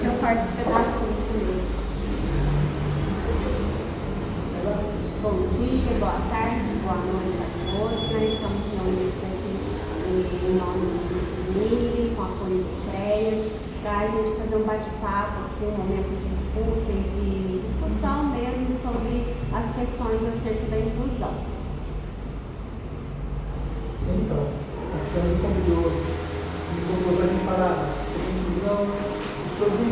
Mas eu corto esse pedacinho comigo. Bom dia, boa tarde, boa noite a todos. Nós estamos reunidos aqui em nome do Miri, com apoio do CREAS, para a gente fazer um bate-papo aqui, um momento de escuta e de discussão mesmo sobre as questões acerca da inclusão. Então, a Sandra me convidou para a gente falar sobre inclusão e sobre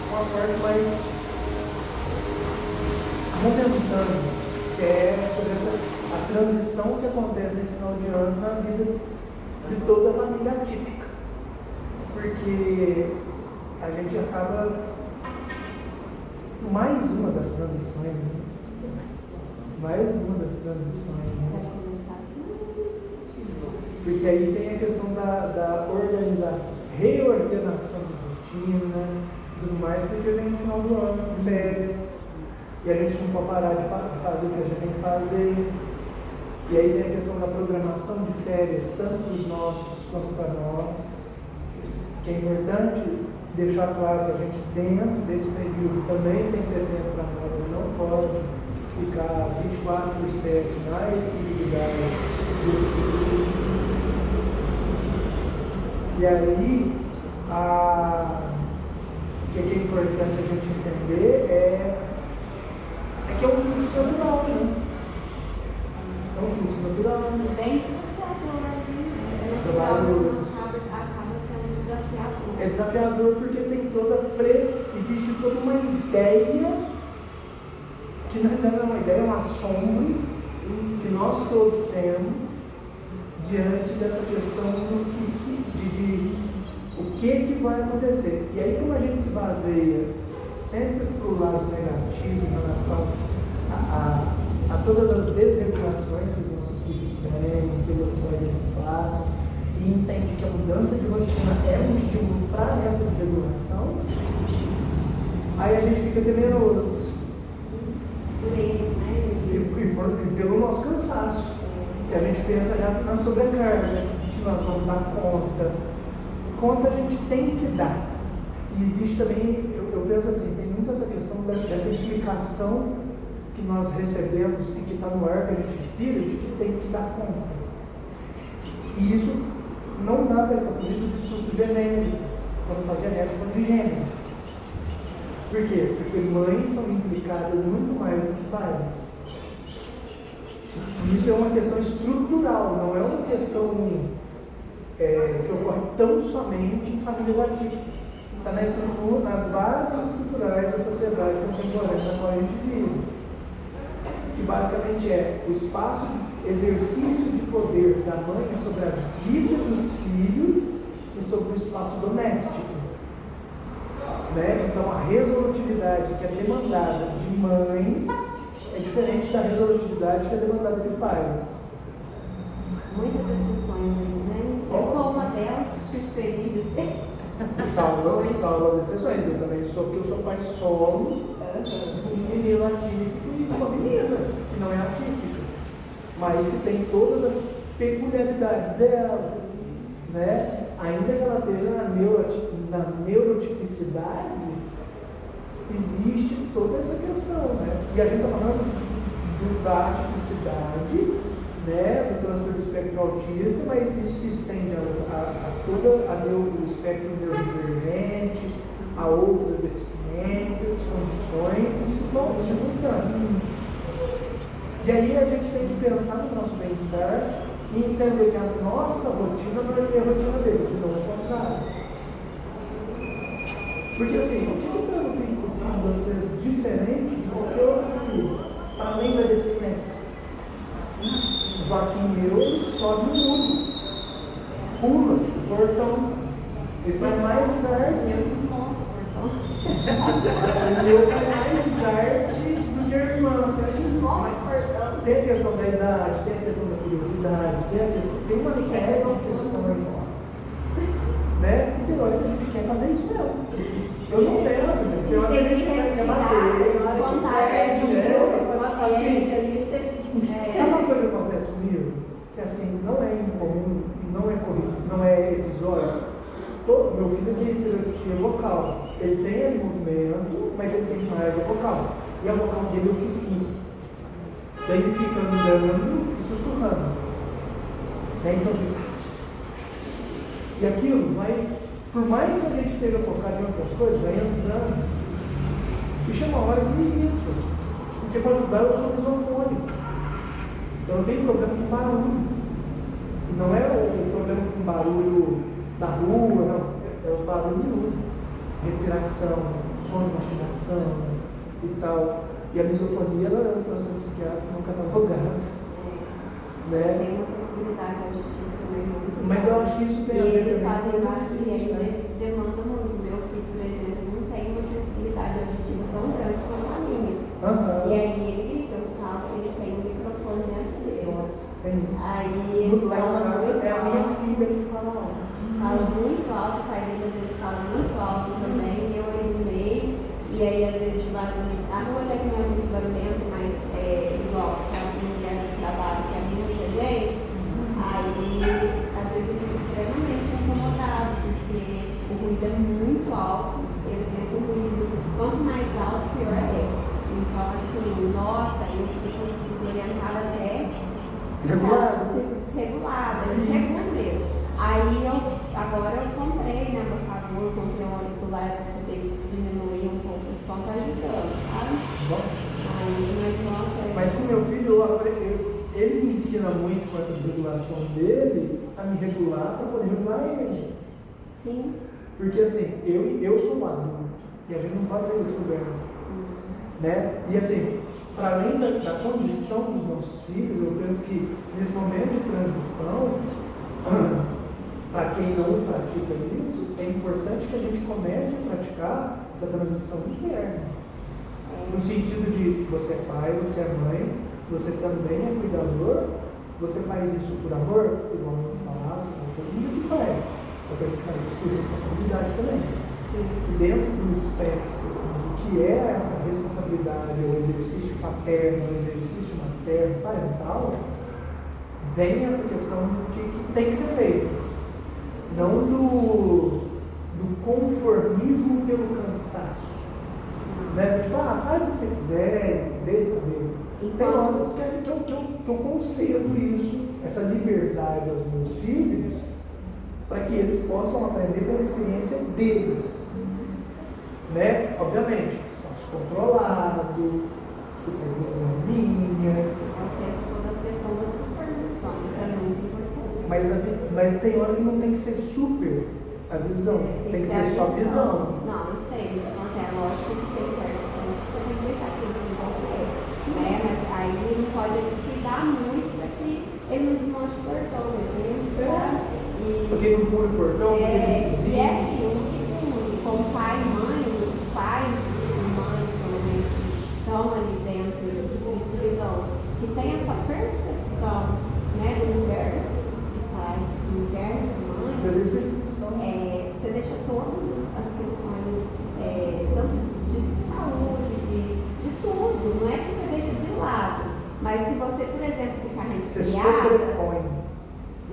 uma parte mais momentânea, que é sobre a transição que acontece nesse final de ano na vida de toda a família atípica. Porque a gente acaba mais uma das transições, né? Mais uma das transições, né? Porque aí tem a questão da organização, reordenação de rotina e tudo mais, porque vem no final do ano, férias, e a gente não pode parar de fazer o que a gente tem que fazer. E aí tem a questão da programação de férias, tanto para os nossos quanto para nós, que é importante deixar claro que a gente dentro desse período também tem que ter tempo para nós, não pode ficar 24/7 na exclusividade dos filhos. E aí, o que é importante a gente entender é que é um fluxo natural, né? É um fluxo natural. Bem desafiador, né? Acaba sendo desafiador. É desafiador porque existe toda uma ideia, que não é uma ideia, é uma sombra que nós todos temos diante dessa questão de o que vai acontecer. E aí, como a gente se baseia sempre para o lado negativo em relação a todas as desregulações que os nossos filhos têm, interrupções eles passam, e entende que a mudança de rotina é um estímulo para essa desregulação, aí a gente fica temeroso. Por eles, né? E pelo nosso cansaço. E a gente pensa já na sobrecarga, se nós vamos dar conta. Conta a gente tem que dar. E existe também, eu penso assim, tem muito essa questão dessa implicação que nós recebemos e que está no ar que a gente respira, de que tem que dar conta. E isso não dá para escapulir do discurso genérico. Quando fala genérico, fala de gênero. Por quê? Porque mães são implicadas muito mais do que pais. Isso é uma questão estrutural, não é uma questão que ocorre tão somente em famílias atípicas. Está na estrutura, nas bases estruturais da sociedade contemporânea na qual a gente vive. Que basicamente é o espaço de exercício de poder da mãe sobre a vida dos filhos e sobre o espaço doméstico. Né? Então a resolutividade que é demandada de mães é diferente da resolutividade que é demandada de pais. Muitas exceções aí, né? Eu sou uma delas, fico feliz de ser. Salvo as exceções, eu também sou, porque eu sou pai solo de um menino atípico e de uma menina que não é atípica, mas que tem todas as peculiaridades dela, né? Ainda que ela esteja na neurotipicidade, existe toda essa questão, né? E a gente está falando da atipicidade, né? Do transtorno do espectro autista, mas isso se estende a todo o espectro neurodivergente, a outras deficiências, condições e circunstâncias. E aí a gente tem que pensar no nosso bem-estar e entender que a nossa rotina não é a rotina deles, senão o contrário. Porque assim, o que eu quero o filho de vocês diferente de qualquer outro filho, além da deficiência? O Joaquim ele sobe o muro, pula o portão, ele faz mais arte. Ele faz mais arte do que a irmã. Tem a questão da idade, tem a questão da curiosidade, tem uma série de questões. Né? E tem hora que a gente quer fazer isso mesmo. Eu não lembro, tem hora que a gente quer bater, sabe uma coisa que acontece comigo? Que assim, não é incomum, não é corrido, não é episódio. Meu filho tem estereotipia vocal. Ele tem vocal. E a vocal dele é o sussurro. Daí ele fica andando e sussurrando. Né? Então, e aquilo vai, por mais que a gente esteja focado em outras coisas, vai andando. E chama a hora que me irrita. Porque para ajudar eu sou misofônico. Então eu tenho problema com barulho. E não é o problema com barulho da rua, não. É os barulhos de uso. Respiração, sono, mastigação e tal. E a misofonia ela é um transtorno psiquiátrico não catalogado. Né? Tem uma sensibilidade auditiva também muito. Mas eu acho que isso tem a ver E eles com fazem os vários e exercícios, né? ele demanda muito. Meu filho, por exemplo, não tem uma sensibilidade auditiva tão grande quanto a minha. E aí ele grita, eu falo que ele tem um microfone dentro dele. Nossa, tem isso. Aí ele Lá em fala casa muito é a minha alto. filha que fala alto. Fala muito alto, o pai dele às vezes fala muito alto também, eu aí no meio. E aí às vezes o barulho. A rua até que não é muito barulhento, mas é igual a família no trabalho, que é muita gente. Aí às vezes eu fico extremamente incomodado, porque o ruído é muito alto, ele tem um ruído, quanto mais alto, pior é. Então assim, nossa, eu fico desorientada até. Desregulado? Fico desregulada, eu desregulo mesmo. Aí agora eu comprei, né, abafador, comprei um auricular para poder diminuir um pouco o som, tá ajudando, sabe? Bom. Aí, mas nossa. Mas com meu filho, ele me ensina muito com essa desregulação dele a me regular para poder regular ele. Sim. Porque assim, eu sou um adulto e a gente não pode ser descoberto. Né? E assim, para além da condição dos nossos filhos, eu penso que nesse momento de transição, para quem não pratica isso, é importante que a gente comece a praticar essa transição interna. No sentido de você é pai, você é mãe, você também é cuidador, você faz isso por amor, igual eu faço, todo mundo que faz. Só que a gente faz isso por responsabilidade também. E dentro do espectro do que é essa responsabilidade, o exercício paterno, o exercício materno, parental, vem essa questão do que tem que ser feito. Não do conformismo pelo cansaço. Né? Tipo, faz o que você quiser, deita também. Tem horas que eu concedo isso, essa liberdade aos meus filhos, para que eles possam aprender pela experiência deles. Né? Obviamente, espaço controlado, supervisão minha. É o tempo todo a questão da supervisão, isso é muito importante. Mas tem hora que não tem que ser super a visão, tem que ser só visão. Não, eu sei, você fala assim, é lógico que tem certos pontos que você tem que deixar que ele desenvolver, né? Mas aí ele não pode descuidar muito para que ele não desmonte o portão, por exemplo, sabe? Porque não põe o portão, e é assim, o segundo, como pai e mãe, os pais e mães, pelo menos, que estão ali dentro e que precisam, que tem essa percepção, né, do lugar de pai, do lugar de mãe. Você deixa todas as questões, tanto de saúde, de tudo, não é que você deixa de lado, mas se você, por exemplo, ficar resfriada,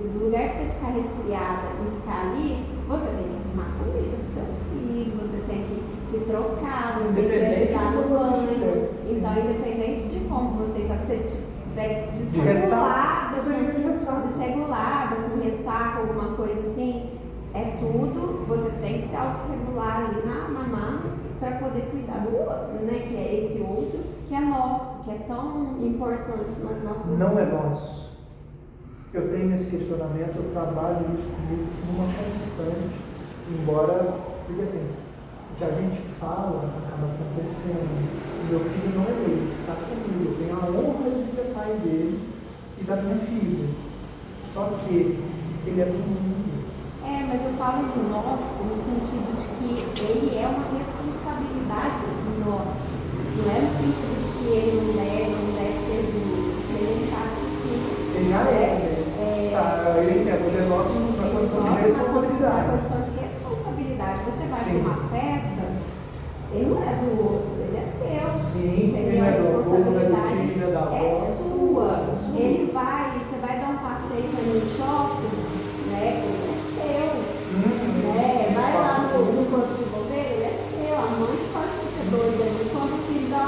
no lugar de você ficar resfriada e ficar ali, você tem que arrumar comida pro seu filho, você tem que trocar, você tem que ajudar no banho. Então, independente de como você está, se estiver desregulada, com ressaca, alguma coisa assim, é tudo, você tem que se autorregular ali na mão para poder cuidar do outro, né? Que é esse outro que é nosso, que é tão importante nas nossas vidas. Não é nosso. Eu tenho esse questionamento, eu trabalho isso comigo numa constante, embora, porque assim, o que a gente fala acaba acontecendo. O meu filho não é ele está comigo, eu tenho a honra de ser pai dele e da minha filha. Só que ele é do mundo. Mas eu falo do nosso no sentido de que ele é uma responsabilidade nossa. Não é no sentido de que ele não deve ser do mundo, porque ele sabe que ele já é, né? Ele entende, ele é nosso na condição de responsabilidade. Na condição de responsabilidade. Você vai Sim. para uma festa, ele não é do outro, ele é seu. Sim, entendeu? ele é A do avô, responsabilidade da tia, da avó. é sua. Ele vai, você vai dar um passeio no shopping, né? Ele é seu. Né? Vai lá no corpo de bombeiro, ele é seu. A mãe pode ficar doida ali. Quando o filho dá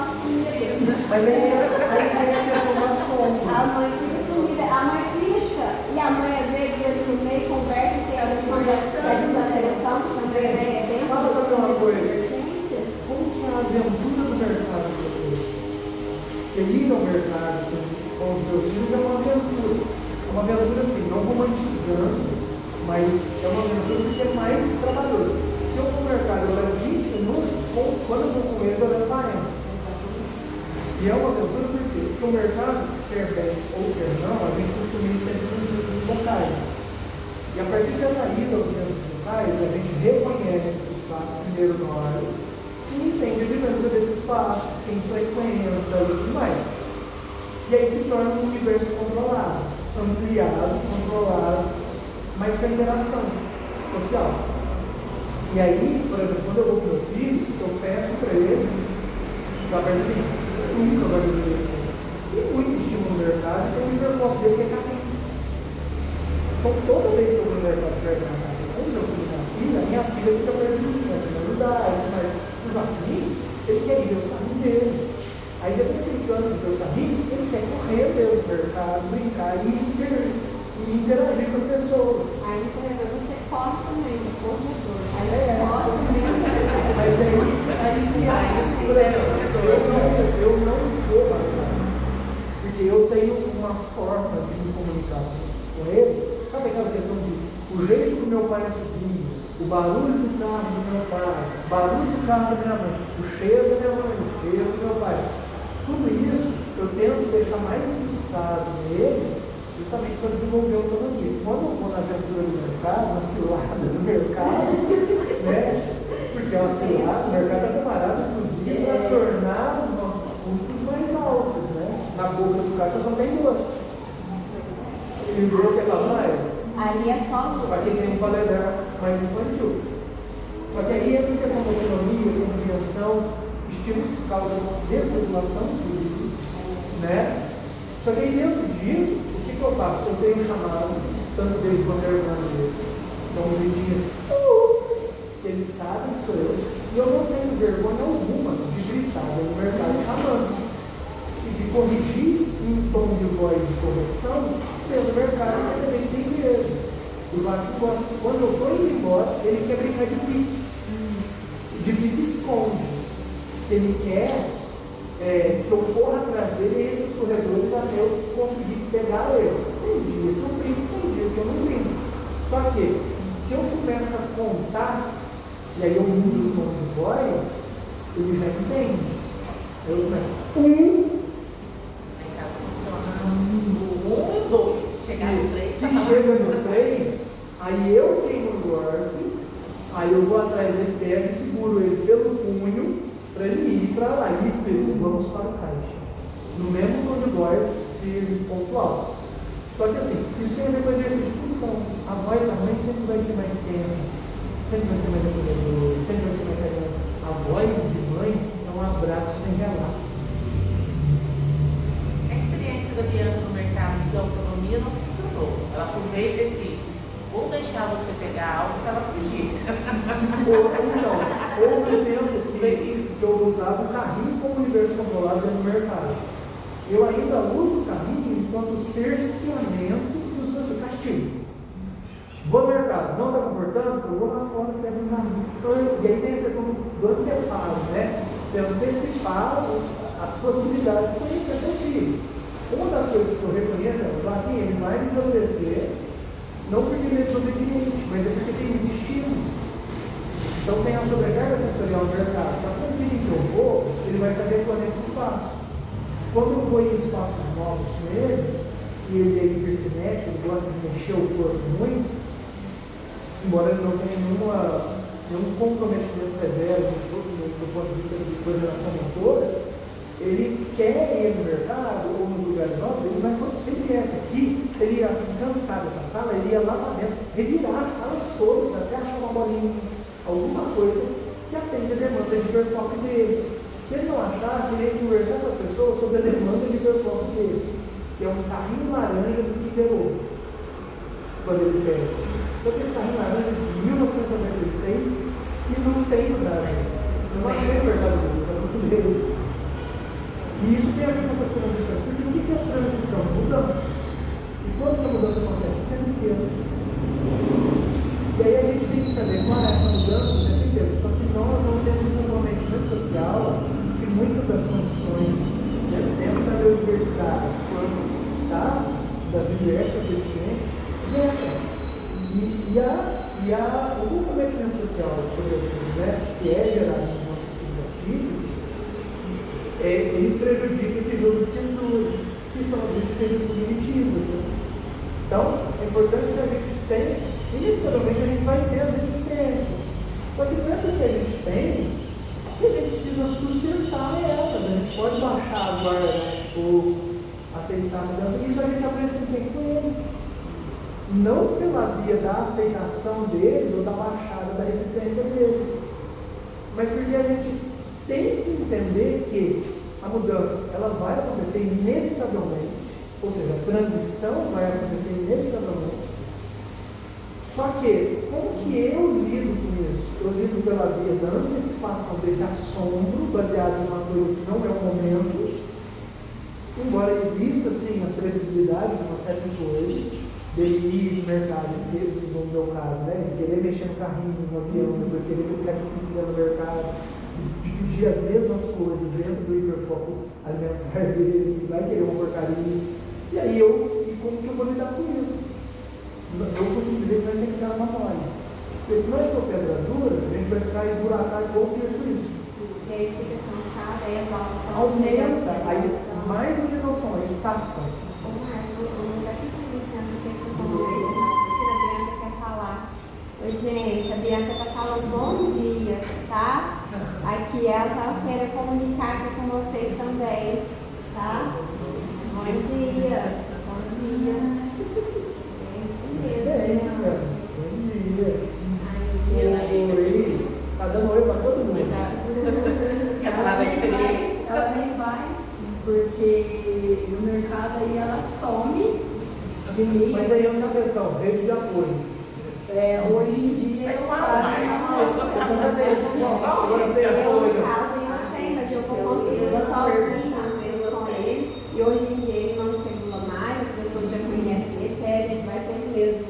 Mas aí é a questão da sombra. A mãe fica sumida, a mãe pisca, e a mãe às vezes entra no meio, conversa, tem a questão da desatenção, que também é bem Fala pra mim uma coisa. Como que é a aventura do mercado de vocês? Porque ir ao mercado com os meus filhos é uma aventura. É uma aventura assim, não romantizando, mas é uma aventura que é mais trabalhoso. Se eu vou ao mercado, eu levo 20 minutos, quando eu vou com eles, eu levo 40. E é uma aventura porque o mercado, quer bem ou quer não, a gente costuma ir sempre nos mesmos locais. E a partir dessa ida aos mesmos locais, a gente reconhece esse espaço primeiro nós e entende a dinâmica desse espaço, quem frequenta e tudo mais. E aí se torna um universo controlado, ampliado, controlado, mas com a interação social. E aí, por exemplo, quando eu vou para o meu filho, eu peço para ele ficar perto de mim. Nunca vai obedecer. E muito estímulo no mercado, tem um hiperfoco dele que é carrinho. Então, toda vez que eu vou no mercado perto da casa, quando eu fui na filha, minha filha fica perto de mim, vai me ajudar, mas no carrinho, ele quer ir ver os carrinhos dele. Aí depois que ele cansa de ver os carrinhos, ele quer correr pelo mercado, brincar e interagir com as pessoas. Aí no corredor você corre também, no corredor. Aí você corre também. Mas aí que por exemplo, eu não vou atrás, porque eu tenho uma forma de me comunicar com eles. Sabe aquela questão de o jeito que o meu pai é sobrinho, o barulho do carro do meu pai, o barulho do carro da minha mãe, o cheiro da minha mãe, o cheiro do meu pai. Tudo isso eu tento deixar mais fixado neles, justamente para desenvolver a autonomia. Quando eu vou na aventura do mercado, na cilada do mercado, né? Porque a cilada, o mercado é preparado, inclusive, para tornar os nossos custos mais altos, né? Na boca do caixa só tem doce. E o doce é para mais. Ali é só luz. Para quem tem um paladar mais infantil. Só que aí entra a questão da autonomia, compreensão, estímulos que causam desregulação, inclusive, né? Só que aí dentro disso, o que eu faço? Eu tenho chamado, tanto dele quanto a irmã dele, então um jeitinho, eles sabem que sou eu, e eu não tenho vergonha alguma de gritar no mercado chamando, e de corrigir em tom de voz de correção pelo mercado que também tem dinheiro. O Vasco gosta, quando eu estou indo embora, ele quer brincar de pique. De pique esconde. Ele quer que eu corra atrás dele entre os corredores até eu conseguir pegar ele. Tem dia que eu brinco, tem dia que eu não brinco. Só que, se eu começo a contar, e aí eu mudo o tom de voz, ele já entende. Aí eu começo, se chega no 3, aí eu tenho o golpe, aí eu vou atrás dele, pego e seguro ele pelo punho, para ele ir para lá, e espelho, vamos para o caixa. No mesmo tom de voz, firme, pontual. Só que assim, isso tem a ver com exercício de função. A voz da mãe sempre vai ser mais quente, sempre vai ser mais acolhedora, sempre vai ser mais carinhosa. A voz de mãe é um abraço sem relato. A experiência da Bianca no mercado de autonomia não funcionou. Ela aproveita esse, vou deixar você pegar algo para ela fugir. Ou então, houve um tempo que eu usava o carrinho como universo controlado dentro do mercado. Eu ainda uso o carrinho enquanto cerceamento dos meus castigo. Vou no mercado, não está comportando? Eu vou lá fora e pego o carrinho. E aí tem a questão do anteparo, né? Você antecipar as possibilidades de conhecer seu filho. Uma das coisas que eu reconheço é que ele vai me desobedecer, não porque ele é desobediente, mas é porque tem um destino. Então tem a sobrecarga sensorial no mercado. Só que no dia que eu vou, ele vai saber qual é esse espaço. Quando eu vou em espaços novos com ele, e ele é hipercinético, ele gosta de mexer o corpo muito, embora ele não tenha nenhum comprometimento severo do ponto de vista de coordenação motora, ele quer ir no mercado ou nos lugares novos, ele vai, se ele viesse aqui, ele ia cansar dessa sala, ele ia lá para dentro, revirar as salas todas até achar uma bolinha, alguma coisa que atende a demanda de hiperfoco dele. Se ele não achasse, ele ia conversar com as pessoas sobre a demanda de hiperfoco dele, que é um carrinho laranja do Kinder Ovo, quando ele pega. Só que esse carrinho laranja é de 1996 e não tem no Brasil. Eu não achei no mercado dele, está tudo dele. E isso tem a muitas das condições, dentro da universidade, quanto das diversas deficiências, geram. O comprometimento social, sobretudo, né, que é gerado nos nossos estudos atípicos, ele prejudica esse jogo de cintura, que são as resistências cognitivas. Né? Então, é importante que a gente tenha, inevitavelmente a gente vai ter as resistências. Só que não é porque a gente tem, que a gente precisa sustentar elas. A gente pode baixar a guarda aos poucos, aceitar a mudança, e isso a gente aprende com eles. Não pela via da aceitação deles ou da baixada da resistência deles, mas porque a gente tem que entender que a mudança ela vai acontecer inevitavelmente, ou seja, a transição vai acontecer inevitavelmente. Só que, como que eu lido com isso? Eu lido pela via da antecipação desse assombro, baseado em uma coisa que não é o momento, embora exista sim a previsibilidade de uma série de coisas, dele ir no mercado, no meu caso, né, de querer mexer no carrinho, no avião, depois querer ficar de pintura no mercado, de pedir as mesmas coisas dentro do hiperfoco alimentar dele, que vai querer uma porcaria. E aí como que eu vou lidar com isso? Eu costumo dizer que nós temos que ser uma mole. Porque se nós for pedra dura, a gente vai ficar esburacado igual o Pierre Suíço. E aí fica cansada, aí a exaustão. Aumenta, aí mais do que exaustão, a estafa. Oi, gente, a Bianca tá falando bom dia, tá? Aqui ela tá querendo comunicar aqui com vocês também, tá? Bom dia, bom dia. É isso mesmo, né? Bom dia. Oi, tá dando oi pra todo mundo. Quer falar da experiência? Ela nem vai, porque no mercado aí ela some de mim. Mas aí é uma questão, rede de apoio. Hoje em dia eu quase Agora tem as Eu, coisas. no caso, ainda tenho, mas eu vou conseguir sozinha, às vezes com ele. E hoje em dia ele não circula mais, as pessoas já conhecem ele, a gente vai sempre mesmo,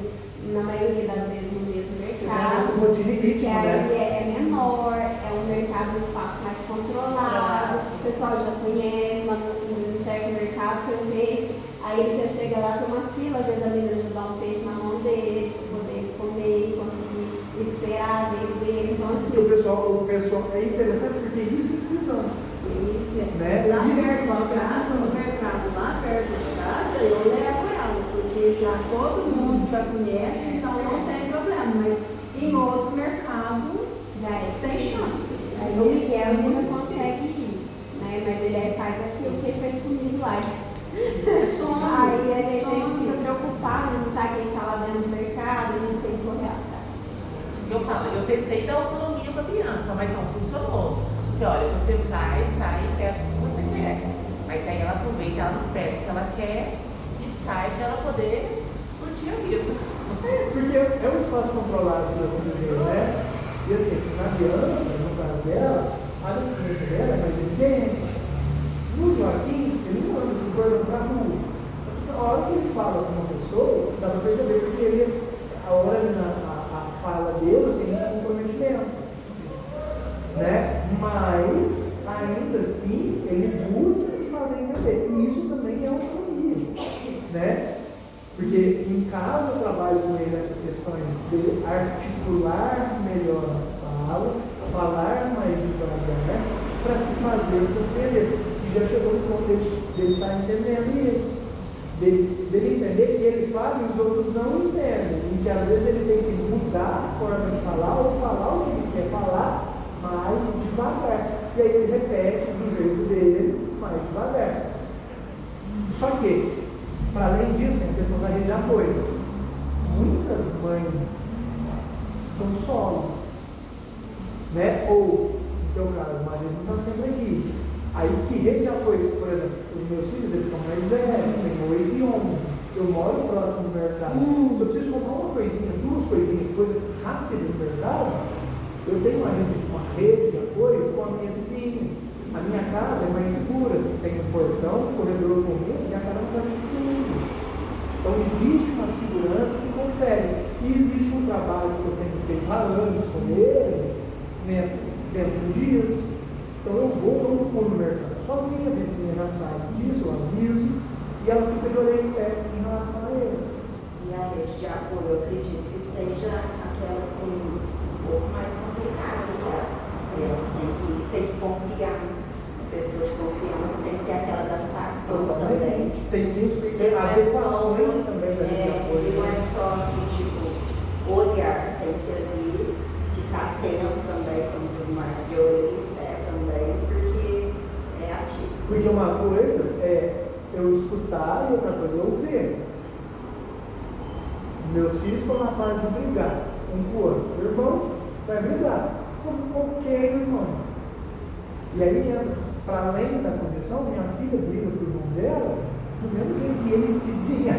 na maioria das vezes, no mesmo mercado. Porque aí é menor, é um mercado, um espaço mais controlado, o pessoal já conhece, lá no certo mercado tem um peixe, aí ele já chega lá, tem uma fila, às vezes a menina já dá um peixe na mão dele, para poder comer e conseguir esperar a vez dele. Então, assim, O pessoal é interessante porque isso é inclusão. isso. Né? lá Isso perto de casa, no mercado lá perto de casa, eu levo ela, porque já todo mundo já conhece, então não tem problema. Mas em outro mercado, Já é sem chance. Aí o Miguel ainda consegue ir, né? Mas ele faz aquilo que ele fez comigo lá. Aí a gente fica preocupado, não sabe quem está lá dentro do mercado, a gente tem que correr atrás. Eu falo, eu tentei dar autonomia para a Bianca, mas não funcionou. Você olha, você vai, sai e pega o que você quer. Mas aí ela aproveita, ela não pega o que ela quer e sai para ela poder curtir a vida. Porque é um espaço controlado, por assim dizer, né? E assim, na Bianca, no caso dela, a deficiência dela é mais evidente. No Joaquim, ele não anda com cordão pra rua. Só que a hora que ele fala com uma pessoa, dá para perceber porque ele, a hora a fala dele tem um comprometimento. Né? Mas, ainda assim, ele busca se fazer entender. E isso também é autonomia. Né? Porque em casa eu trabalho com ele nessas questões de articular melhor a fala, falar mais devagar, para se fazer compreender. E já chegou no ponto dele estar entendendo isso. Dele entender que ele fala e os outros não entendem. E que às vezes ele tem que mudar a forma de falar ou falar o que ele quer falar mais devagar. E aí ele repete do jeito dele mais devagar. Só que, para além disso, tem a questão da rede de apoio. Muitas mães são solo, né? Ou, no teu caso, o marido não está sempre aqui. Aí, que rede de apoio? Por exemplo, os meus filhos, eles são mais velhos, têm 8 e 11. Eu moro próximo do mercado. Se eu preciso comprar uma coisinha, duas coisinhas, coisa rápida no mercado, eu tenho uma rede de apoio com a minha vizinha. A minha casa é mais segura, tem um portão, um corredor comum, e a casa é uma casa de fundo. Então existe uma segurança que confere. E existe um trabalho que eu tenho feito há anos com eles, dentro disso. Então eu vou no mercado sozinha, a vizinha já sabe disso, eu aviso, e ela fica de orelha em pé em relação a ele. E a rede de apoio, eu acredito que seja aquela assim, um pouco mais complicada, porque as crianças têm que confiar em pessoas de confiança, tem que ter aquela adaptação também. Tem isso, Porque tem não é adequações só, também da rede de apoio. não é só assim, tipo, olhar, tem que ali ficar atento também, como tudo mais, de orelha em pé também, porque é ativo. Porque uma coisa é eu escutar e outra coisa é eu ver. Meus filhos estão na fase de brigar um com o outro. O irmão vai brigar. Ok, irmão. E aí entra, para além da condição, minha filha briga com o irmão dela do mesmo jeito que eles vizinha.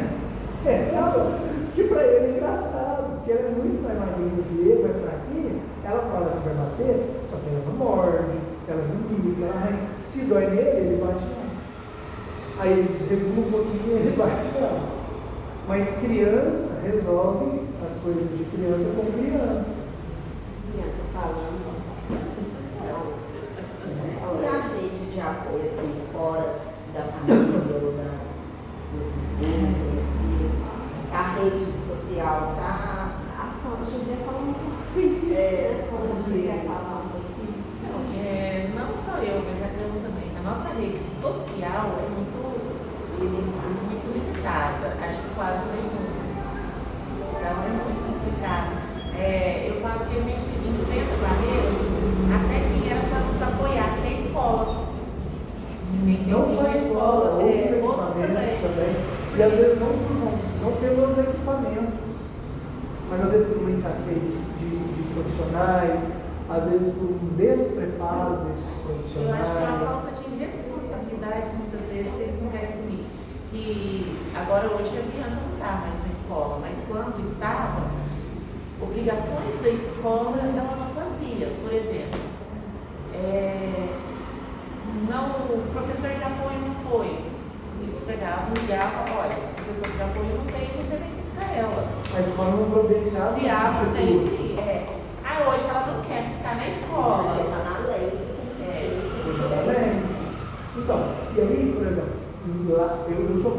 Que para ele é engraçado, porque ela é muito mais magrinha que ele, vai fraquinha. Ela fala que vai bater, só que ela não morde, ela não pisa, ela arranha. Se dói nele, ele bate nela. Aí ele desregula um pouquinho e ele bate nela. Mas criança resolve as coisas de criança com criança. Criança falando. E a rede de apoio, assim, fora da família ou dos vizinhos, conhecidos, a rede social tá. A Sandra podia falar um pouco disso. Porque Quer falar um pouquinho? Não só eu, mas a Cleo também. A nossa rede social é muito limitada, acho que quase nenhuma. Então é muito complicado. Eu falo que a gente enfrenta barreiras até que era para nos apoiar, que é a escola. Não só a escola, outros equipamentos também. E às vezes não pelos equipamentos, mas às vezes por uma escassez de profissionais, às vezes por um despreparo desses Eu profissionais. acho que é uma falta de responsabilidade muitas vezes que eles não querem assumir. Que agora hoje a Bianca não está mais na escola, mas quando estava, obrigações da escola ela não fazia. Por exemplo, o professor de apoio não foi. Eles pegavam, ligavam, olha, o professor de apoio não tem, você tem que buscar ela. A escola não providenciava Se acha, tem substituto. que hoje ela não quer ficar na escola. Está na lei. Exatamente. Então, e aí, por exemplo, lá, eu sou.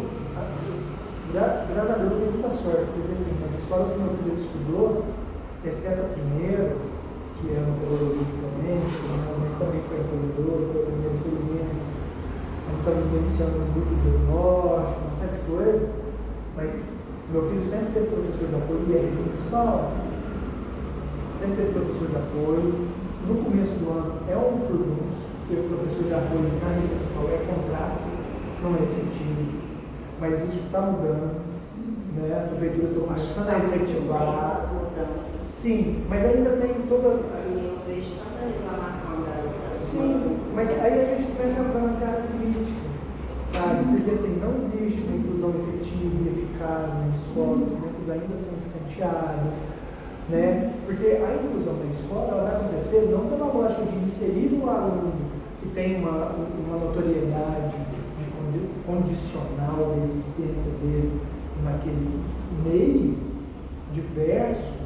Graças a Deus eu tenho muita sorte, porque assim, nas escolas que meu filho estudou, exceto a primeira, que é uma teologia também, mas também foi acolhedora, foi a primeira experiência, a gente estava iniciando um grupo de diagnóstico, uma série de coisas, mas meu filho sempre teve professor de apoio e é municipal. Sempre teve professor de apoio. No começo do ano é um furdunço, porque o professor de apoio na rede municipal é contrato, não é efetivo. Mas isso está mudando, né? As prefeituras estão começando a efetivar. As mudanças. Sim, mas ainda tem toda. Eu vejo tanta reclamação da. Sim, mas aí a gente começa a entrar na seara crítica, sabe? Porque assim, não existe uma inclusão efetiva e eficaz na escola, as crianças ainda são escanteadas, né? Porque a inclusão na escola ela vai acontecer não pela lógica de inserir o aluno que tem uma notoriedade condicional da existência dele naquele meio diverso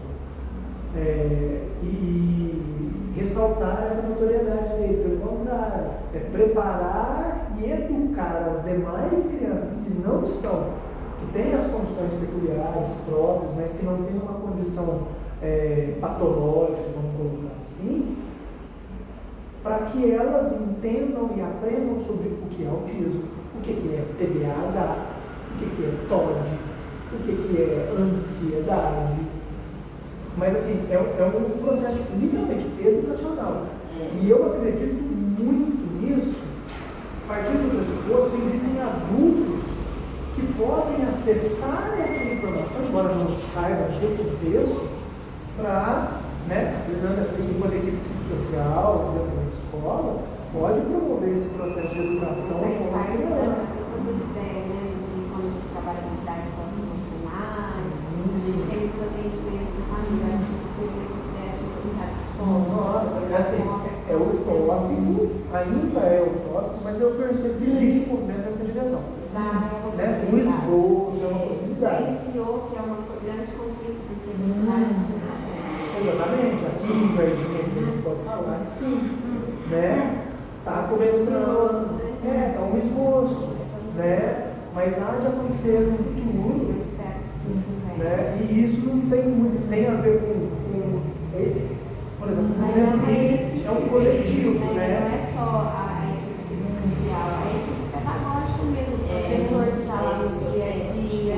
e ressaltar essa notoriedade dele. Pelo contrário, é preparar e educar as demais crianças que não estão, que têm as condições peculiares próprias, mas que não têm uma condição patológica, vamos colocar assim, para que elas entendam e aprendam sobre o que é autismo, o que é TDAH, o que é TOD, o que é ansiedade. Mas assim, é um processo literalmente educacional. E eu acredito muito nisso, partindo do pressuposto que existem adultos que podem acessar essa informação, embora não saiba do contexto, para, né, a Fernanda tem uma equipe psicossocial dentro da escola, pode promover esse processo de educação com as crianças. Quando a gente trabalha com idades socioemocionais, a gente tem muitos atendimentos em família, a gente pudesse brincar de escola. Nossa, assim, é o tópico, ainda é o tópico, mas eu percebo que existe um movimento nessa direção. Né? Um esboço, é uma possibilidade. Iniciou, que é uma grande conquista, porque você Exatamente, aqui em Varginha a gente pode falar que sim, né? está começando, é um esboço, né? Mas há de acontecer no futuro, Eu espero que sim também. né? E isso não tem a ver com ele, por exemplo, Mas é uma equipe, é um coletivo, Não né? é só a equipe psicossocial, a equipe pedagógica mesmo, o professor que está lá no dia a dia,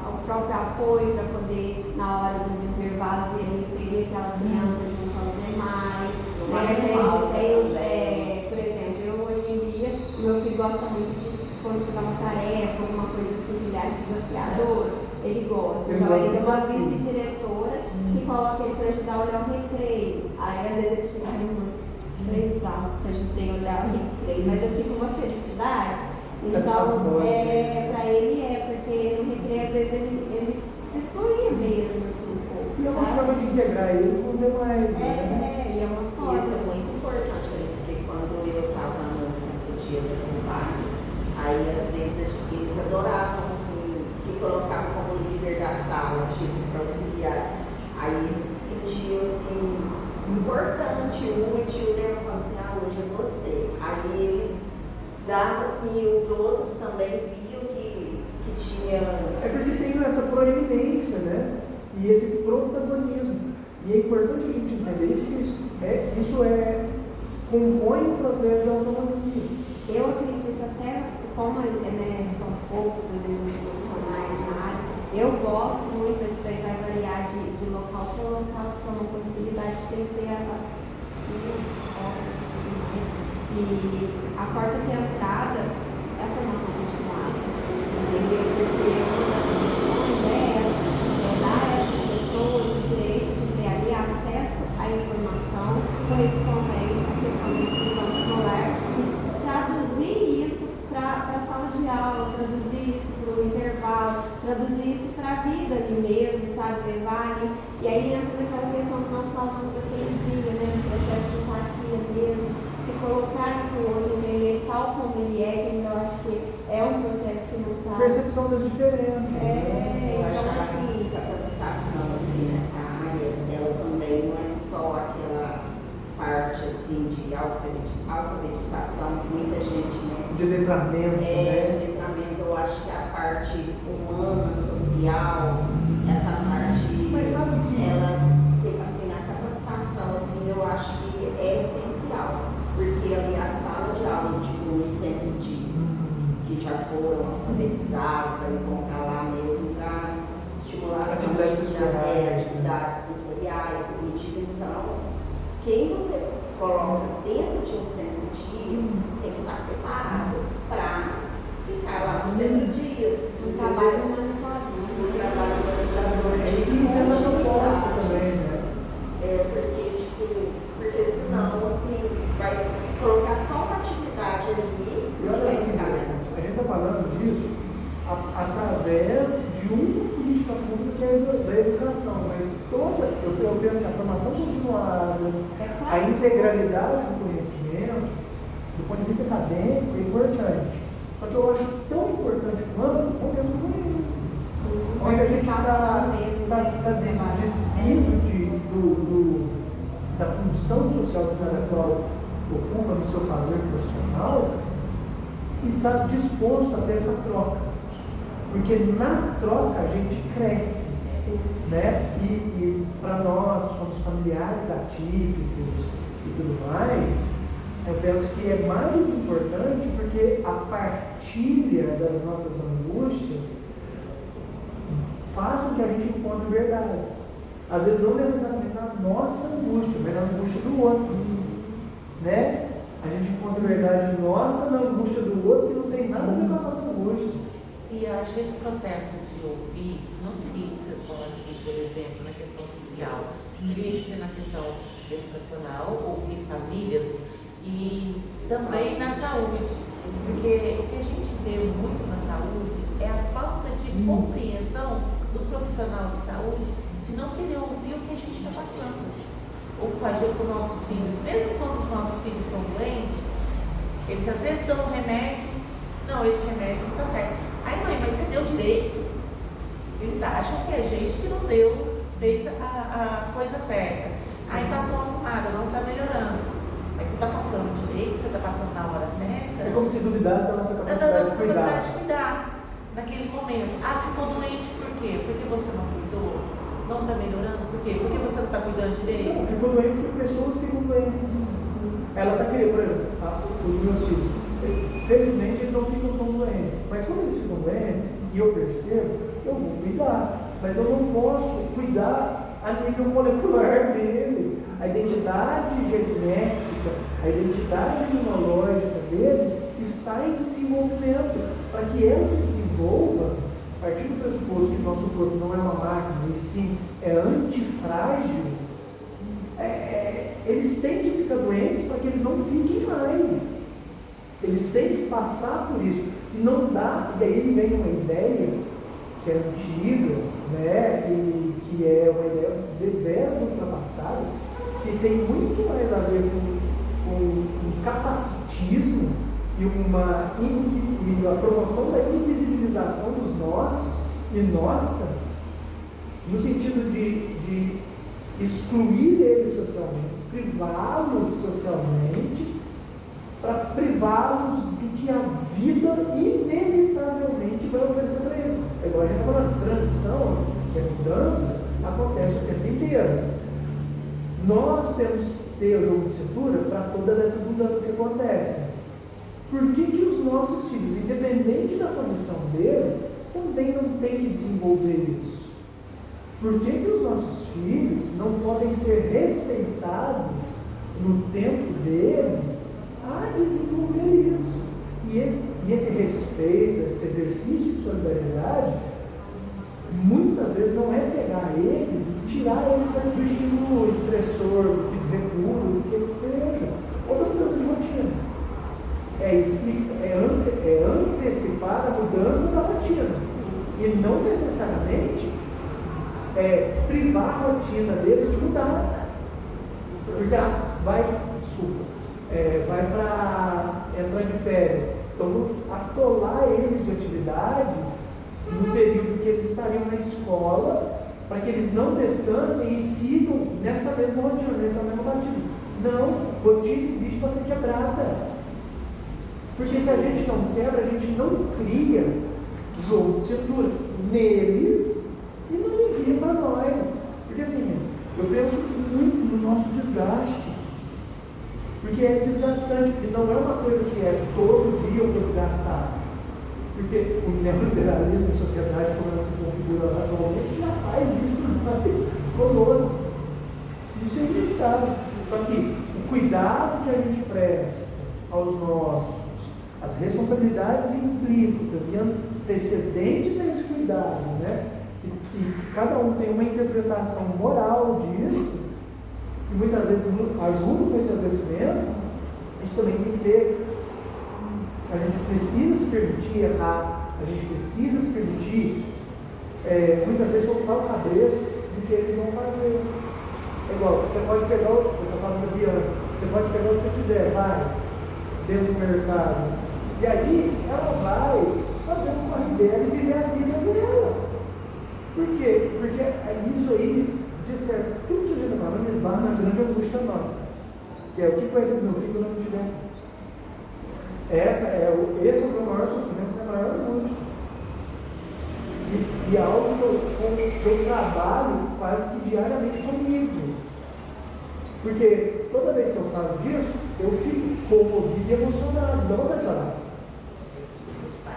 o próprio apoio para poder, na hora dos intervalos, ele inserir aquela criança junto aos demais. Por exemplo, eu hoje em dia, o meu filho gosta muito de quando você dá uma tarefa, alguma coisa assim, que ele acha desafiador, ele gosta. Então aí tem uma vice-diretora que coloca ele para ajudar a olhar o recreio. Aí às vezes ele chega e exausto, ajudei a olhar o recreio, mas assim com uma felicidade. Então, para ele porque no recreio às vezes ele se excluía mesmo, assim, um pouco. E é uma forma de integrar ele com os demais, né? E é uma forma. Isso é muito importante, porque quando eu estava no centro de trabalho, aí às vezes eles adoravam assim, que colocavam como líder da sala, tipo, para auxiliar. Aí eles se sentiam assim, importante, útil, né? Eu falava assim, hoje é você. Aí eles davam assim, os outros também viam que tinha. É porque tem essa proeminência, né? E esse protagonismo. E é importante a gente entender isso, porque isso compõe um processo de autonomia. Eu acredito até, como são poucos, às vezes, os profissionais na área, eu gosto muito, isso daí vai variar de local para local, que é uma possibilidade de ter as portas e tudo mais. E a porta de entrada é a formação continuada, entendeu? Porque uma das funções é essa, dar a essas pessoas o direito de ter ali acesso à informação correspondente à questão da inclusão escolar e traduzir isso para a sala de aula, traduzir isso para o intervalo, traduzir isso para a vida ali mesmo, sabe? Levar ali. E aí entra naquela questão que nós falamos aquele dia, né? No processo de empatia mesmo, se colocar no outro, entender tal como ele é, que eu acho que é um processo simultâneo. Percepção das diferenças. Eu acho Então, que assim, a capacitação assim, nessa área, ela também não é só aquela parte assim, de alfabetização, que muita gente, né? De letramento, né? De letramento, eu acho que a parte humana, social, essa parte, Mas sabe que ela, assim, a capacitação, assim, eu acho que é essencial, porque ali a sala de aula, tipo, no centro que já foram alfabetizados, aí vão para lá mesmo para estimulação atividades sensoriais, atividades sensoriais, cognitivas. Então, quem você coloca dentro de um centro dia tem que estar preparado para ficar lá no centro dia. um trabalho humanizador. Um trabalho humanizador de pela proposta continuidade. também, né? Porque senão, assim, vai colocar só uma atividade ali E olha só que interessante, a gente está falando disso através de uma política pública que é da educação, mas eu penso que a formação continuada, a integralidade do conhecimento, do ponto de vista acadêmico, é importante. Só que eu acho tão importante quanto o mesmo conhecimento. Onde a gente está despido da função social que cada qual ocupa no seu fazer profissional e está disposto a ter essa troca. Porque na troca a gente cresce, né? E para nós que somos familiares atípicos e tudo mais, eu penso que é mais importante porque a partilha das nossas angústias faz com que a gente encontre verdades. Às vezes não necessariamente na nossa angústia, mas na angústia do outro, né? A gente encontra verdade nossa na angústia do outro que não tem nada a ver com a nossa angústia. E eu acho que esse processo de ouvir não teria que ser só aqui, por exemplo, na questão social, teria que ser na questão educacional, ouvir famílias e também na saúde. Porque o que a gente vê muito na saúde é a falta de compreensão do profissional de saúde de não querer ouvir o que a gente está passando. Ou com a gente, com nossos filhos, mesmo quando os nossos filhos estão doentes, eles às vezes dão um remédio, não, esse remédio não está certo. Ai mãe, mas você deu direito? Eles acham que a gente que não deu, fez a coisa certa. Aí passou uma pomada, não está melhorando. Mas você está possibilidades da nossa Da capacidade nossa de cuidar. capacidade de cuidar naquele momento. Ah, ficou doente por quê? Porque você não cuidou? Não está melhorando? Por quê? Porque você não está cuidando Não, direito? ficou doente porque pessoas ficam doentes. Ela está querendo, por exemplo, os meus filhos, felizmente eles não ficam tão doentes, mas quando eles ficam doentes, e eu percebo, eu vou cuidar, mas eu não posso cuidar a nível molecular deles. A identidade genética, a identidade imunológica deles está em desenvolvimento. Para que ela se desenvolva, a partir do pressuposto que o nosso corpo não é uma máquina, e sim é antifrágil, eles têm que ficar doentes para que eles não fiquem mais. Eles têm que passar por isso. E não dá, e daí vem uma ideia que é antiga, né, e que é uma ideia deveras ultrapassada, que tem muito mais a ver com um capacitismo e a promoção da invisibilização dos nossos e nossa, no sentido de excluir eles socialmente, privá-los socialmente, para privá-los do que a vida inevitavelmente vai oferecer para eles. É igual a gente está falando, transição, que é mudança, acontece o tempo inteiro. Nós temos que ter o jogo de cintura para todas essas mudanças que acontecem. Por que os nossos filhos, independente da condição deles, também não têm que desenvolver isso? Por que os nossos filhos não podem ser respeitados no tempo deles a desenvolver isso? E esse respeito, esse exercício de solidariedade, muitas vezes não é pegar eles e tirar eles do estímulo estressor, do desreguro, do que ele seja, ou das mudanças de rotina. É antecipar a mudança da rotina e não necessariamente privar a rotina deles de mudar. Porque vai para entrar de férias, então vou atolar eles de atividades no período que eles estariam na escola, para que eles não descansem e sigam nessa mesma rotina, nessa mesma batida. Não, rotina existe para ser quebrada. Porque se a gente não quebra, a gente não cria jogo de cintura neles e não envia para nós. Porque assim, eu penso muito no nosso desgaste. Porque é desgastante, porque não é uma coisa que é todo dia eu estou desgastado. Porque o neoliberalismo e a sociedade, como ela se configura atualmente, já faz isso conosco. Isso é inevitável. Só que o cuidado que a gente presta aos nossos, as responsabilidades implícitas e antecedentes a esse cuidado, né? E cada um tem uma interpretação moral disso, e muitas vezes ajuda com esse adoecimento. Isso também tem que ter. A gente precisa se permitir errar, a gente precisa se permitir, muitas vezes, soltar o cabresto do que eles vão fazer. É igual, você pode pegar você está falando da Bianca, você pode pegar o que você quiser, vai, dentro do mercado. E aí ela vai fazer o corre dela e viver a vida dela. Por quê? Porque isso aí, de certo, tudo que a gente está falando esbarra na grande angústia nossa. Que é o que vai ser do meu filho quando eu não tiver. Esse é o meu maior sofrimento, é a maior angústia. E é algo que eu trabalho quase que diariamente comigo. Porque toda vez que eu falo disso, eu fico comovido e emocionado, não vontade de chorar.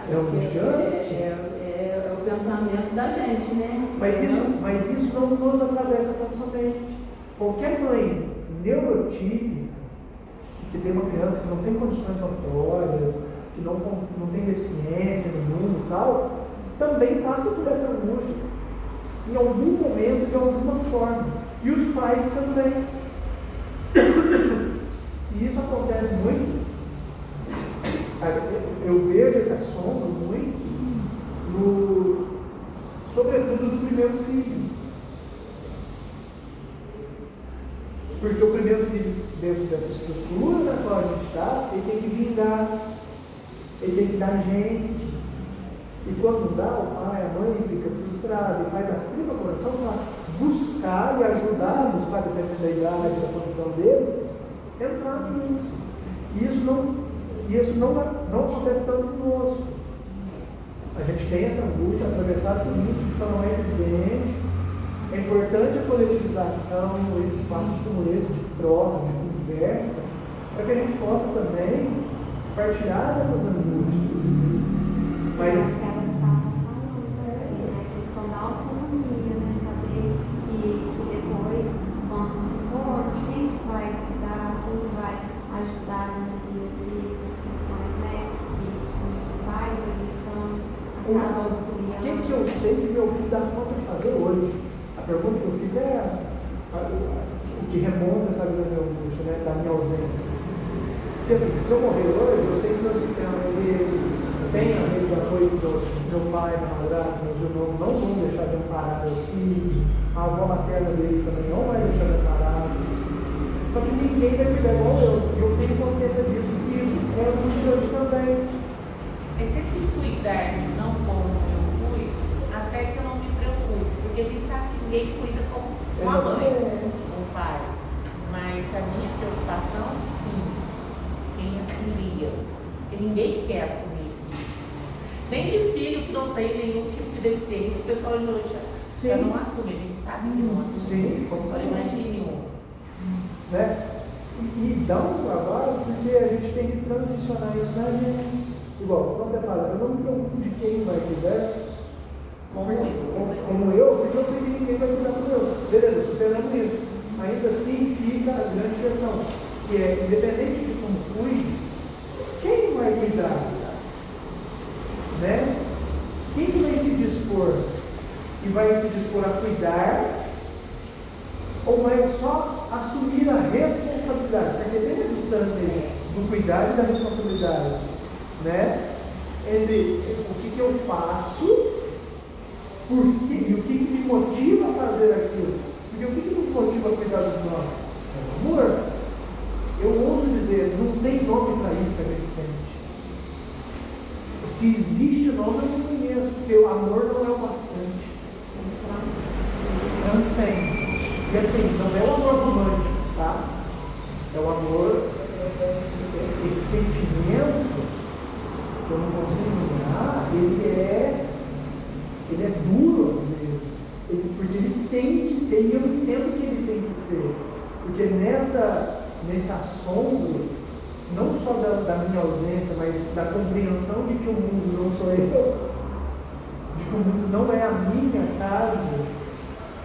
É angustiante. É o pensamento da gente, né? Mas isso não nos atravessa facilmente. Qualquer mãe neurotípica, que tem uma criança que não tem condições notórias, que não tem deficiência nenhuma e tal, também passa por essa angústia, em algum momento, de alguma forma. E os pais também. E isso acontece muito. Eu vejo esse assombro muito, sobretudo do primeiro filho. Porque o primeiro filho, dentro dessa estrutura na qual a gente está, ele tem que vingar, ele tem que dar gente. E quando não dá, o pai, a mãe fica frustrado e vai das tripas coração para buscar e ajudar os pais, dependendo da idade, da condição dele, entrar nisso. E isso não E isso não acontece tanto conosco. A gente tem essa angústia, atravessado por isso de forma mais evidente. É importante a coletivização em espaços como esse, de troca, de conversa, para que a gente possa também partilhar dessas angústias. Mas que ela estava falando, né? A questão da autonomia, né? Saber que depois, quando se for, quem que vai cuidar, quem que vai ajudar no dia a dia, as questões, né? E os pais, eles acabam auxiliando. O que eu sei que meu filho dá conta de fazer hoje? A pergunta que eu fico é essa. O que remonta essa grande angústia, né? Da minha ausência. Porque assim, se eu morrer hoje, eu sei que meus filhos têm a mãe deles, tem a rede de apoio do meu pai, da madrasta, meus irmãos não vão deixar de amparar meus filhos, a avó materna deles também não vai deixar de amparados. Só que ninguém vai cuidar igual eu. E eu tenho consciência disso. E isso é angustiante também. Mas se esse cuidar não como eu cuido, até que eu não me preocupo, porque a gente sabe que ninguém cuida como a mãe, como o pai. Mas a minha preocupação, sim, quem assumiria? Porque ninguém quer assumir isso. Nem de filho que não tem nenhum tipo de deficiência, o pessoal hoje já não assume, a gente sabe que não assume. Sim, como Só imagine um. Né? E dá um trabalho porque a gente tem que transicionar isso na gente. Igual, quando você fala, eu não me preocupo de quem vai cuidar, como eu, porque eu sei que ninguém vai cuidar como eu. Beleza, superando isso. Ainda assim fica a grande questão, que é, independente de como cuide, quem vai cuidar? Né? Quem que vai se dispor? E vai se dispor a cuidar? Ou vai só assumir a responsabilidade? Porque tem uma distância aí do cuidado e da responsabilidade, né? Entre o que eu faço e o que me motiva a fazer aquilo. Porque o que nos motiva a cuidar dos nossos? É o amor. Eu ouso dizer, não tem nome para isso que a gente sente. Se existe nome, eu não conheço, porque o amor não é o bastante. Transcende. E assim, não é o amor romântico, tá? É o amor, esse sentimento que eu não consigo imaginar, ele é duro às vezes. Porque ele tem que ser, e eu entendo que ele tem que ser. Porque nesse assombro, não só da minha ausência, mas da compreensão de que o mundo não sou eu, de que o mundo não é a minha casa,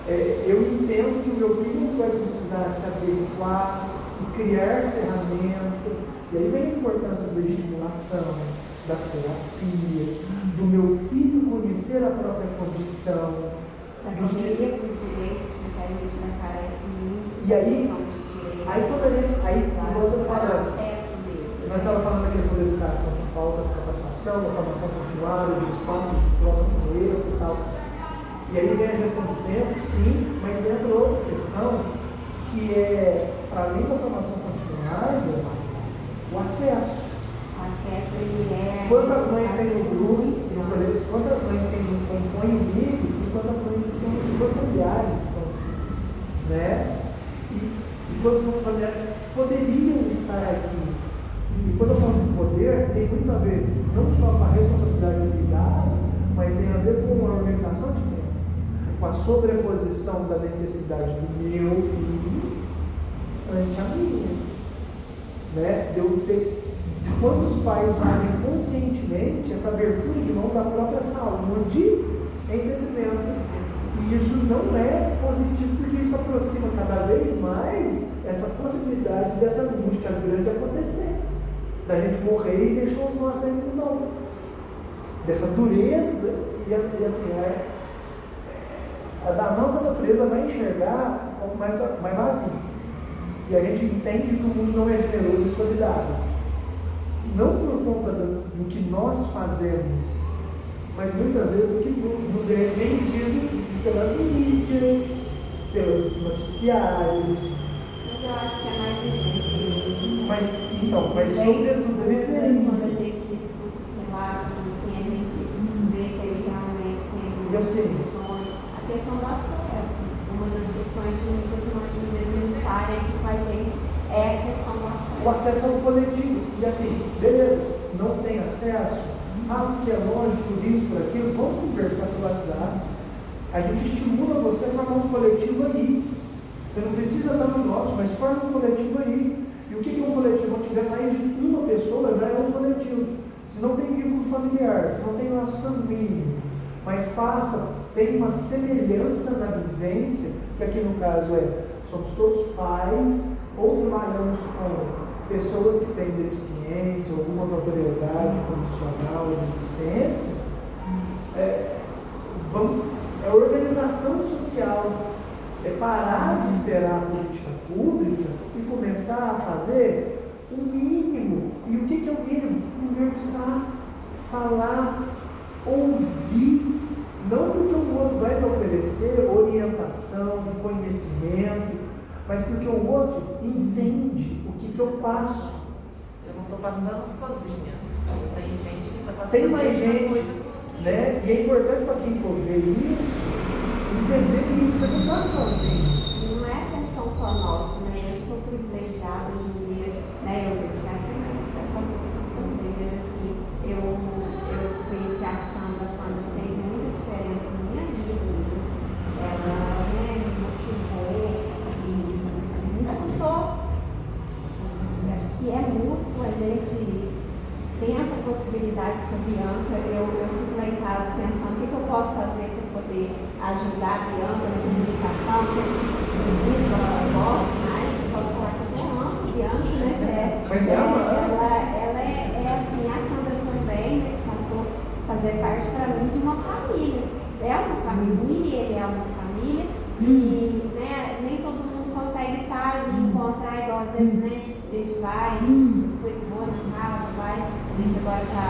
eu entendo que o meu filho vai precisar se adequar e criar ferramentas. E aí vem a importância da estimulação, das terapias, do meu filho conhecer a própria condição. Da família por direitos, porque a gente não carece muito. E aí quando você fala, acesso mesmo. nós estávamos falando da questão da educação, que falta de capacitação, da formação continuada, de espaços de troca como esse e tal. E aí vem a gestão de tempo, sim, mas entra outra questão, que é, para além da formação continuada, o acesso. O acesso, ele é... Quantas mães tem no grupo, no colégio, quantas mães compõem o livro, e quantas mães estão aqui, quantos familiares estão aqui, né? E quantos familiares poderiam estar aqui. E quando eu falo de poder, tem muito a ver não só com a responsabilidade do cuidado, mas tem a ver com a organização de tempo, com a sobreposição da necessidade do meu filho ante a minha. Né? De quantos pais fazem conscientemente essa abertura de mão da própria saúde em detrimento. E isso não é positivo, porque isso aproxima cada vez mais essa possibilidade dessa angústia grande acontecer. Da gente morrer e deixar os nossos ainda no mão. Dessa dureza, e assim, a nossa natureza vai enxergar como mais vazio. E a gente entende que o mundo não é generoso e solidário. Não por conta do que nós fazemos, mas muitas vezes do que nos é vendido pelas mídias, pelos noticiários. Mas eu acho que é mais vivência. Mas sobretudo é vivência. Quando a gente escuta os relatos, assim, a gente vê que ele realmente tem E assim, questões. A questão do acesso. Uma das questões que muitas mães às vezes estarem aqui com a gente é a questão do acesso. o acesso ao coletivo. E assim, beleza, não tem acesso? Porque é longe, por isso, por aquilo, vamos conversar pelo WhatsApp. A gente estimula você a formar um coletivo aí. Você não precisa estar no nosso, mas forma um coletivo aí. E o que é um coletivo? Se tiver mais de uma pessoa, já é um coletivo. Se não tem vínculo familiar, se não tem laço sanguíneo, mas tem uma semelhança na vivência, que aqui no caso somos todos pais, ou trabalhamos com pessoas que têm deficiência, alguma notoriedade condicional ou de existência, é organização social, é parar de esperar a política pública e começar a fazer o mínimo. E o que é o mínimo? Conversar, falar, ouvir. Não porque o outro vai te oferecer orientação, conhecimento, mas porque o outro entende o que eu passo. Eu não estou passando sozinha. Tem gente que está passando Tem mais a mesma gente, coisa. né? E é importante para quem for ver isso, entender isso. Você não está sozinho. Não é questão só nossa, né? Eu sou privilegiada hoje em dia, né? Eu tenho acesso às outras também, mas assim, eu conheci a Sandra fez muita diferença na minha vida mesmo. Ela me motivou e me escutou. Eu acho que é mútuo, a gente tenta possibilidades com a Bianca. Eu fico lá em casa pensando o que eu posso fazer para poder ajudar a Bianca na comunicação. Isso, eu gosto mais, eu posso falar que eu amo a Bianca, né? Mas ela é assim, a Sandra também, né, que passou a fazer parte para mim de uma família. É uma família, ele é uma família, e né, nem todo mundo consegue estar ali, encontrar, igual às vezes, né? A gente vai, foi boa na casa, a gente agora está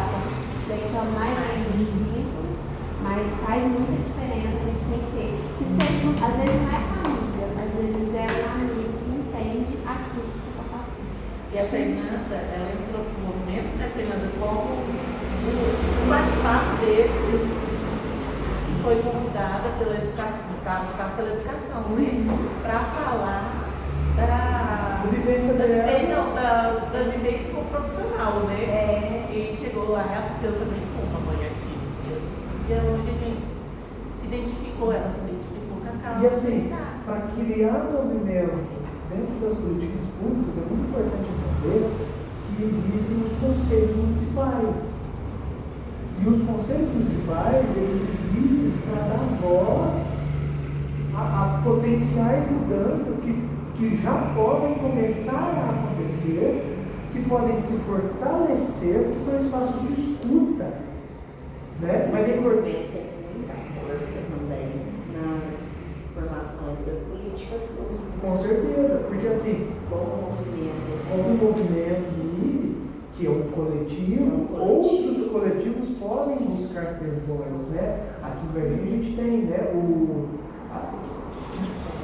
deitando mais ainda os vínculos, mas faz muita diferença, a gente tem que ter, que ser, às vezes não é família, às vezes é um amigo que entende aquilo que você está passando. E a Fernanda, ela entrou no movimento, né, Fernanda, como um bate-papo desses que foi convidada pela educação, no caso, pela educação, né, para falar da vivência dela. da vivência como profissional, né? E chegou lá, ela disse, eu também sou uma mãe atípica. E é onde a gente se identificou, ela se identificou com a causa. E assim, para criar movimento dentro das políticas públicas, é muito importante entender que existem os conselhos municipais. E os conselhos municipais, eles existem para dar voz a potenciais mudanças que já podem começar a acontecer, que podem se fortalecer, que são espaços de escuta. Né? Mas é importante. Tem muita força também nas formações das políticas públicas. Com certeza, porque assim, Como movimento. como um movimento que é um coletivo, outros coletivos podem buscar ter voz, né? Aqui em Varginha a gente tem, né,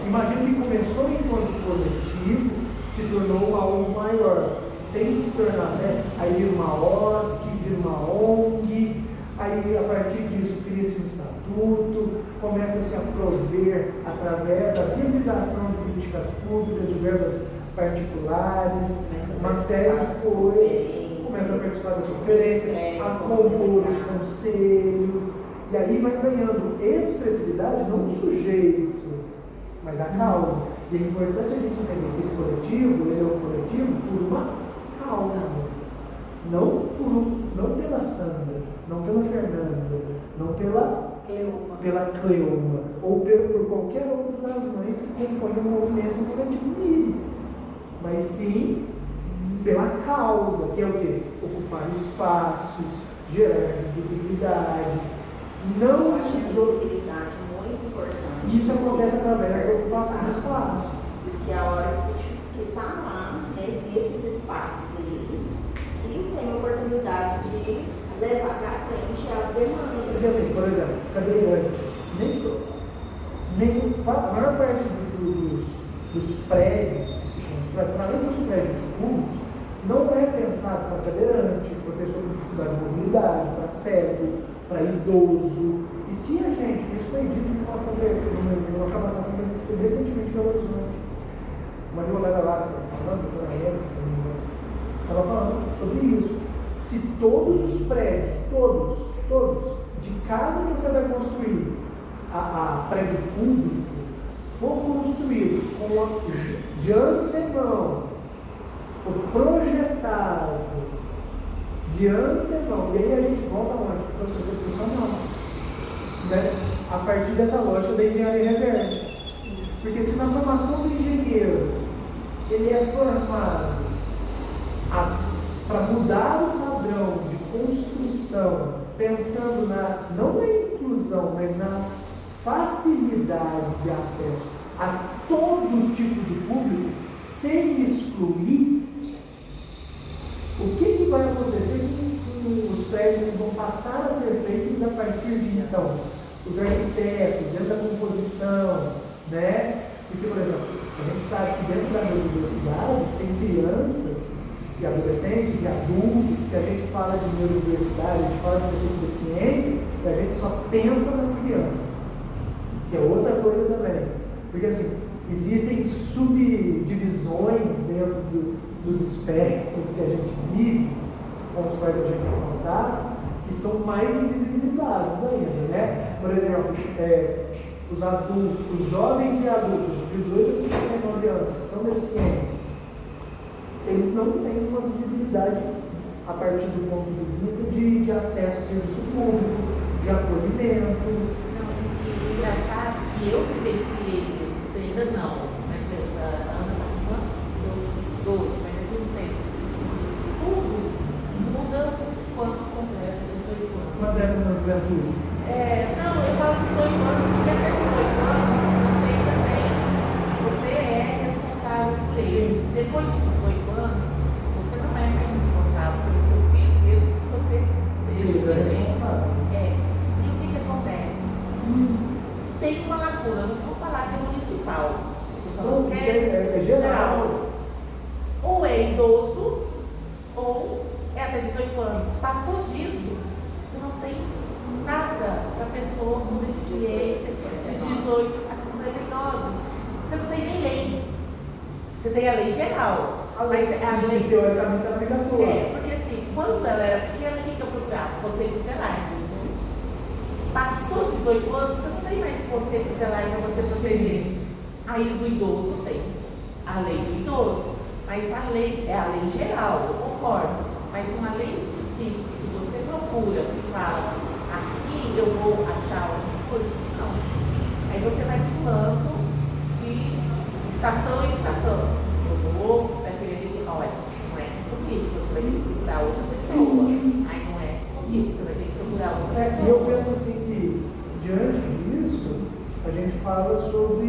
imagino que começou enquanto coletivo, se tornou algo maior, tem que se tornar, né? Aí vira uma OSC, vira uma ONG, aí a partir disso cria-se um estatuto, começa-se a prover através da viabilização de políticas públicas, de verbas particulares, uma série de coisas, começa a participar das conferências, a compor os conselhos, e aí vai ganhando expressividade, não o sujeito, mas a causa. E é importante a gente entender que esse coletivo, ele é um coletivo por uma causa, não pela Sandra, não pela Fernanda, não pela Cleuma, ou por qualquer outra das mães que compõem o movimento coletivo MIRI, mas sim pela causa, que é o quê? Ocupar espaços, gerar visibilidade, não a visibilidade muito importante. Isso acontece através da ocupação de espaço. Porque a hora que está lá, né, nesses espaços aí, que tem a oportunidade de levar para frente as demandas. Porque assim, por exemplo, cadeirantes, a maior parte dos prédios que se constroem, para além dos prédios públicos, não é pensado para cadeirante, para pessoa com dificuldade de mobilidade, para cego, para idoso. E se a gente, isso foi dito numa capacitação que teve recentemente em Belo Horizonte, uma advogada lá, falando, doutora Érica, sobre isso. Se todos os prédios, todos, de casa que você vai construir, a prédio público, for construído de antemão, for projetado de antemão, e aí a gente volta onde? Para o processo educacional, né? A partir dessa lógica da engenharia reversa. Porque se na formação do engenheiro ele é formado para mudar o padrão de construção, pensando não na inclusão, mas na facilidade de acesso a todo tipo de público, sem excluir, o que vai acontecer com os prédios que vão passar a ser feitos a partir de então? Os arquitetos, dentro da composição, né? Porque, por exemplo, a gente sabe que dentro da neurodiversidade tem crianças e adolescentes e adultos, que a gente fala de neurodiversidade, a gente fala de pessoas com deficiência, e a gente só pensa nas crianças, que é outra coisa também. Porque, assim, existem subdivisões dentro dos espectros que a gente vive, com os quais a gente tem contato, que são mais invisibilizados ainda, né? Por exemplo, os adultos, os jovens e adultos de 18 a 59 anos que são deficientes, eles não têm uma visibilidade a partir do ponto de vista de acesso a serviço público, de acolhimento. Não, e engraçado que eu vivenciei isso, você ainda não, mas a Ana está com quantos? 12, mas daqui a um tempo. Tudo muda quanto completo 18 anos. Quanto é uma juventude? Não, eu falo 18 anos, porque até 18 anos você é responsável por eles. Depois de 18 anos, você não é mais responsável pelo seu filho, mesmo que você seja responsável. E o que acontece? Tem uma lacuna, não vou falar que é municipal. Não, isso é geral. Ou é idoso, ou é até 18 anos. Passou disso, você não tem nada para pessoa com deficiência de 18 a 59. Você não tem nem lei. Você tem a lei geral. Mas a lei teoricamente se aplica a todos. porque assim, quando ela era pequena, o que eu procurava? Conceito tutelar. Passou 18 anos, você não tem mais conceito tutelar para você proteger. Aí do idoso tem a lei do idoso. Mas a lei é a lei geral, eu concordo. Mas uma lei específica que você procura e fala, aqui eu vou achar alguma coisa, não. Aí você vai pulando de estação em estação. Eu vou daquele, olha, não é comigo, você vai ter que procurar outra pessoa. Aí não é comigo, você vai ter que procurar outra pessoa. E eu penso assim que, diante disso, a gente fala sobre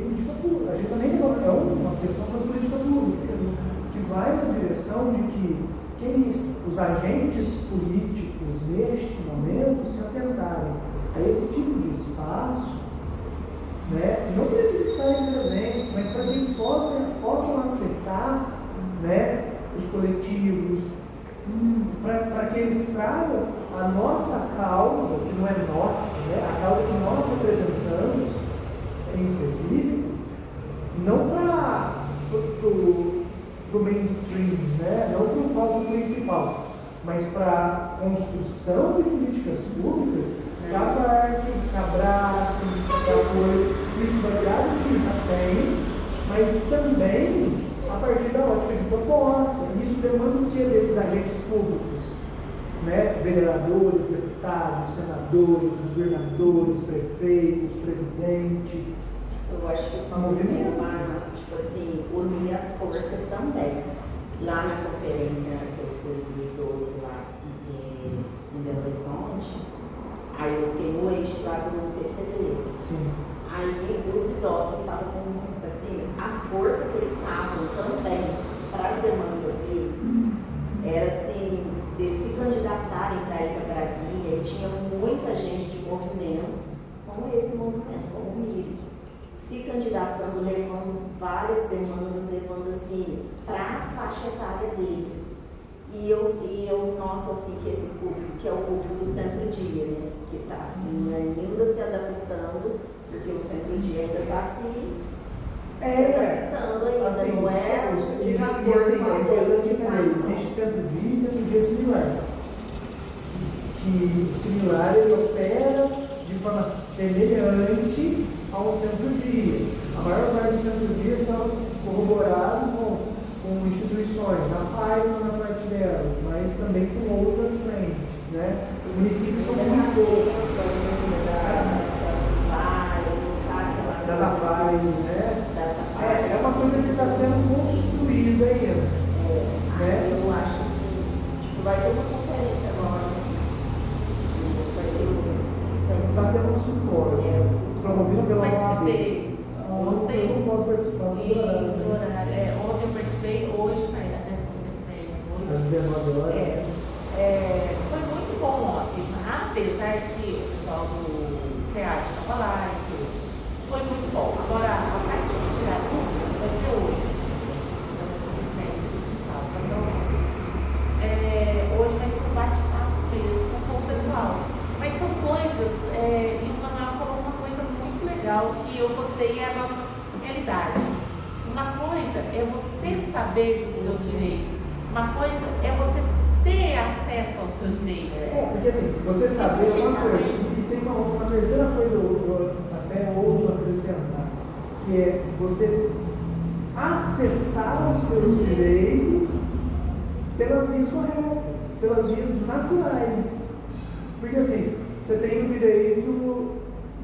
política pública. A gente também tem uma questão sobre política pública, que vai na direção de que os agentes políticos, neste momento, se atentarem a esse tipo de espaço, né? Não para eles estarem presentes, mas para que eles possam acessar, né, os coletivos, para que eles tragam a nossa causa, que não é nossa, né, a causa que nós representamos em específico, não para o mainstream, né, não para o palco principal, mas para a construção de políticas públicas que abarquem, que abracem, que apoiem, isso baseado no que já tem, mas também a partir da ótica de proposta. Isso demanda o que desses agentes públicos? Né? Vereadores, deputados, senadores, governadores, prefeitos, presidente. Eu acho que falta tipo assim, unir as forças também. Lá na conferência que eu fui do idoso lá em Belo Horizonte, aí eu fiquei no eixo lá do PCD. Sim. Aí os idosos estavam com, assim, a força que eles estavam também para as demandas deles era assim, de se candidatarem para ir para Brasília, e tinha muita gente de movimentos, como esse movimento, como o MIRI, se candidatando, levando várias demandas, levando assim, para a faixa etária deles. E eu noto assim que esse público, que é o público do centro-dia, né, que está assim, ainda se adaptando, porque o centro-dia ainda está se adaptando ainda, assim, não é? é importante entender, existe centro-dia e centro-dia similar. Que o similar ele opera de forma semelhante ao centro-dia. A maior parte dos centro-dias está corroborado com instituições, a PAI na parte delas, mas também com outras frentes, né? Os municípios são muito das APAIs, né? É uma coisa que está sendo construída ainda. Né? Eu acho assim, tipo, vai ter uma conferência agora. Está tendo um simpósio promovido pela OAB. Participei ontem. Eu não posso participar do horário. Ontem eu participei, hoje, até se você quiser ir à noite. Às 19 horas. Foi muito bom ontem, apesar que o pessoal do SEAD estava lá e tudo. Foi muito bom. Agora, a parte de tirar dúvidas vai ser hoje. Então, se você quiser ir, faça. Então, hoje vai ser um bate-papo mesmo com o pessoal. Mas são coisas, e o Manuel falou uma coisa muito legal que eu gostei, é a nossa realidade. Uma coisa é você saber dos seus direitos, uma coisa é você ter acesso ao seu direito. Porque assim, você saber é uma coisa, e tem uma terceira coisa, eu até ouso acrescentar, que é você acessar os seus direitos pelas vias corretas, pelas vias naturais. Porque assim, você tem o direito,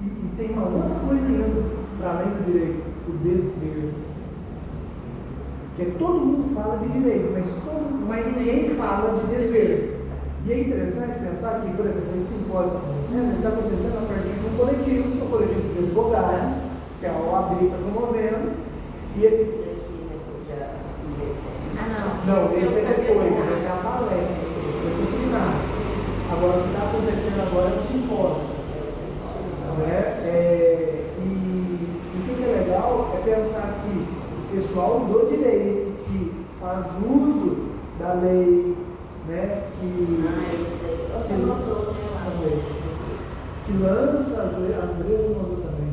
e tem uma outra coisa ainda, para além do direito, o dever. Porque todo mundo fala de direito, mas ninguém fala de dever. E é interessante pensar que, por exemplo, esse simpósio está acontecendo a partir de um coletivo, que é o coletivo de advogados, que é a OAB está promovendo, e esse... Não, esse é depois, esse é a palestra, esse vai ser seminário. Agora, o que está acontecendo agora é um simpósio. E o que é legal é pensar que o pessoal do direito que faz uso da lei, né, que lança as leis, a Andressa mandou também,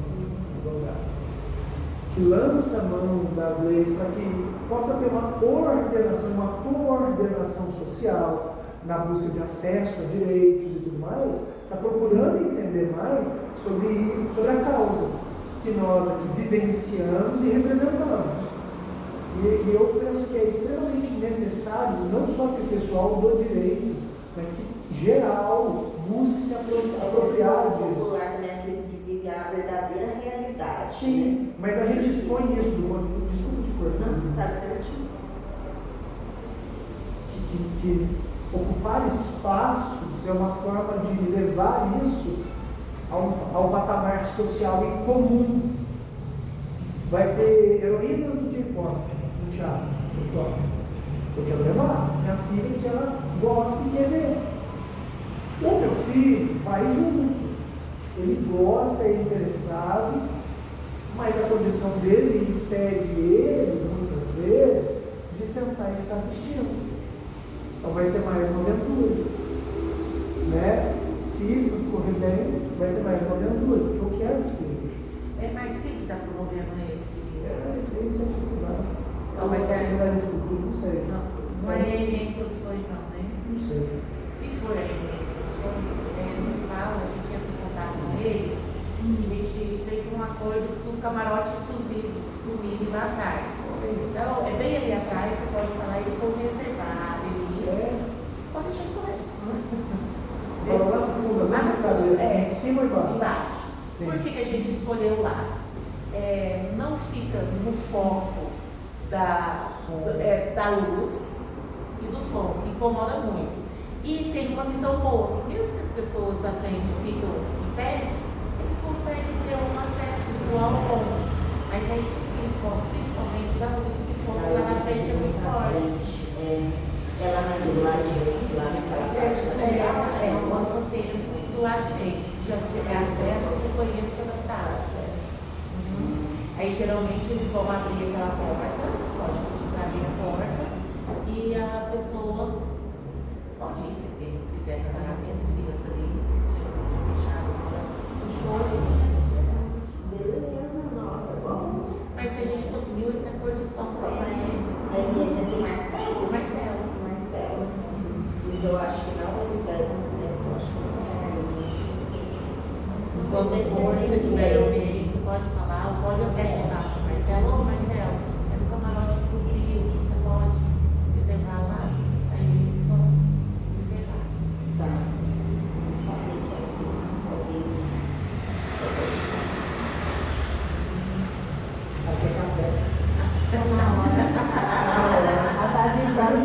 que lança a mão das leis para que possa ter uma coordenação social na busca de acesso a direitos e tudo mais, está procurando entender mais sobre a causa que nós aqui vivenciamos e representamos. E eu penso que é extremamente necessário, não só que o pessoal do direito, mas que geral busque se apropriar disso. Popular, né, aqueles que vivem a verdadeira realidade. Sim, né? Mas a gente expõe isso do ponto de vista. Desculpa te cortar. Tá certinho. Que ocupar espaços é uma forma de levar isso ao patamar social em comum. Vai ter heroínas do K-pop no teatro, no top. Eu quero levar minha filha que ela gosta e quer ver. O meu filho vai junto. Ele gosta, é interessado, mas a condição dele impede ele, muitas vezes, de sentar e ficar assistindo. Então vai ser mais uma aventura. Né? Se tudo correr bem, vai ser mais uma aventura, porque eu quero que seja. Mas quem que está promovendo esse? Esse aí sempre cuidado. Não, mas é. Secretaria de Cultura, não sei. Não é ENEM Produções, não, né? Não sei. Se for a ENEM Produções, você fala, a gente entra em contato com eles, a gente fez um acordo do camarote inclusivo do milho lá atrás. Então, é bem ali atrás, você pode falar, eles são reservados. Você pode deixar correr. Você fala lá no fundo, lá no fundo, em cima ou embaixo? Embaixo. Sim. Por que a gente escolheu lá? Não fica no foco da luz e do som, que incomoda muito. E tem uma visão boa, mesmo que as pessoas da frente ficam em pé, eles conseguem ter um acesso visual bom. Mas aí tem foco, principalmente da luz, que o som lá na frente é muito forte. Ela nasceu do lado direito, lá naquela parte. Quando você entra do lado direito, já tem acesso, os banheiros se adaptaram. Aí geralmente eles vão abrir aquela porta, pode continuar abrir a porta, e a pessoa pode ir, se quiser ficar lá dentro, geralmente é fechado agora o show. Beleza, nossa, bom. Mas se a gente conseguiu esse acordo só Só vai. Aí é do Marcelo? O Marcelo.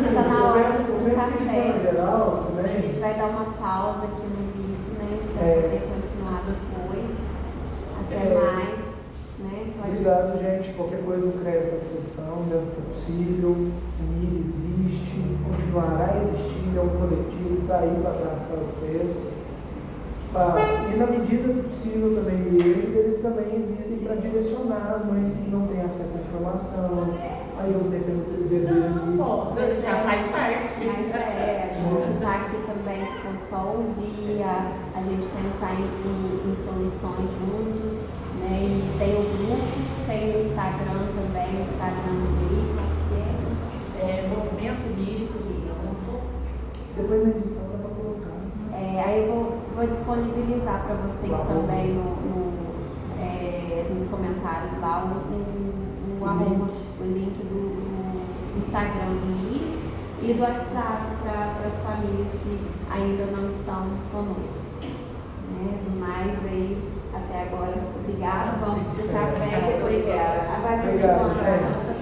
assim, tá na hora eu do penso que de café. forma geral, A também, gente vai dar uma pausa aqui no vídeo, né? Pra poder continuar depois. Até mais, né? Pode obrigado, gente. Qualquer coisa, o CREA está à disposição, dentro do que é possível. O MIR existe, continuará existindo, é um coletivo que está aí para abraçar vocês. E na medida do possível também deles, eles também existem para direcionar as mães que não têm acesso à informação. Aí eu dependo do bebê ali. Já faz parte. Mas a gente está aqui também disposto a ouvir, a gente pensar em soluções juntos, né? E tem o grupo, tem o Instagram também, o Instagram do Livro, que Movimento Miri, tudo junto. Depois na edição dá para colocar. aí eu vou disponibilizar para vocês também nos comentários lá o link do Instagram do Miri e do WhatsApp para as famílias que ainda não estão conosco. Né? Do mais aí, até agora, obrigada. Vamos pro café e depois vai continuar. Obrigado, gente.